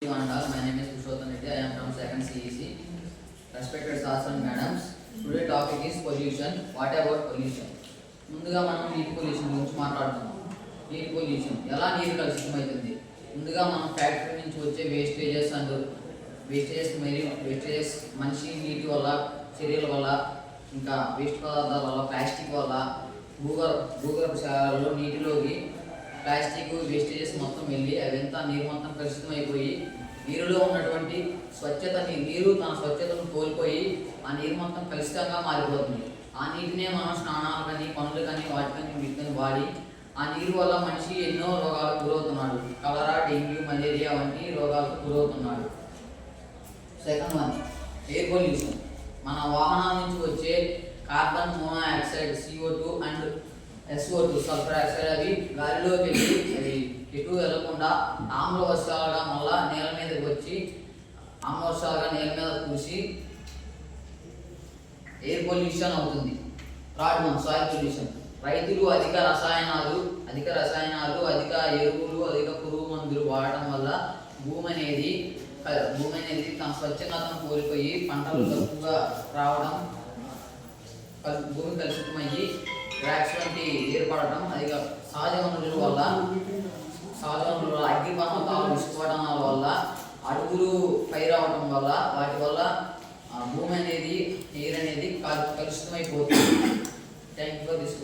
My name is Pushottam Reddy. I am from second CEC. Respected sirs and madams, today topic is pollution. What about pollution? ముందుగా మనం నీటి pollution గురించి మాట్లాడుతున్నాం. నీటి pollution ఎలా నీరు కలుషితం అవుతుంది? ముందుగా మనం ఫ్యాక్టరీ నుంచి వచ్చే వేస్టేజెస్ మనిషి నీటి వల్ల, చర్యల వల్ల, ఇంకా వేస్ట్ పదార్థాల వల్ల, ప్లాస్టిక్ వల్ల భూగర్భ శాలలో నీటిలోకి ప్లాస్టిక్ వేస్టేజెస్ మొత్తం వెళ్ళి అవంతా నీరు మొత్తం కలుషితం అయిపోయి నీరులో ఉన్నటువంటి నీరు తన స్వచ్ఛతను కోల్పోయి ఆ నీరు మొత్తం కలుషితంగా మారిపోతుంది. ఆ నీటినే మనం స్నానాలు కానీ, పనులు కానీ, వాటికని వీటిని వాడి ఆ నీరు వల్ల మనిషి ఎన్నో రోగాలకు గురవుతున్నాడు. కలరా, డెంగ్యూ, మలేరియా వంటి రోగాలకు గురవుతున్నాడు. Second one, air pollution. మన వాహనాల నుంచి వచ్చే carbon monoxide, CO2 and SO2 sulphur oxide అవి గాలిలోకి వెళ్ళి అది ఎటు వెళ్లకుండా ఆమ్ల వర్షాలుగా మళ్ళా నేల మీదకి వచ్చి ఆమ్ల వర్షాలుగా నేల మీద కూసి ఎయిర్ పొల్యూషన్ అవుతుంది. Third one, soil pollution. రైతులు అధిక రసాయనాలు, అధిక ఎరువులు, అధిక పురుగు మందులు వాడటం వల్ల భూమి అనేది తన స్వచ్ఛతను కోల్పోయి పంటలు తక్కువగా రావడం, భూమి కలుషితమయ్యి క్రాక్స్ వంటి ఏర్పడటం, అధిక సహజ వనరుల అగ్నిపర్వతాలు విస్ఫోటనాల వల్ల, అడుగులు పైరవడం వల్ల, వాటి వల్ల భూమి అనేది, నీరు అనేది కలుషితమైపోతుంది. Thank you for this.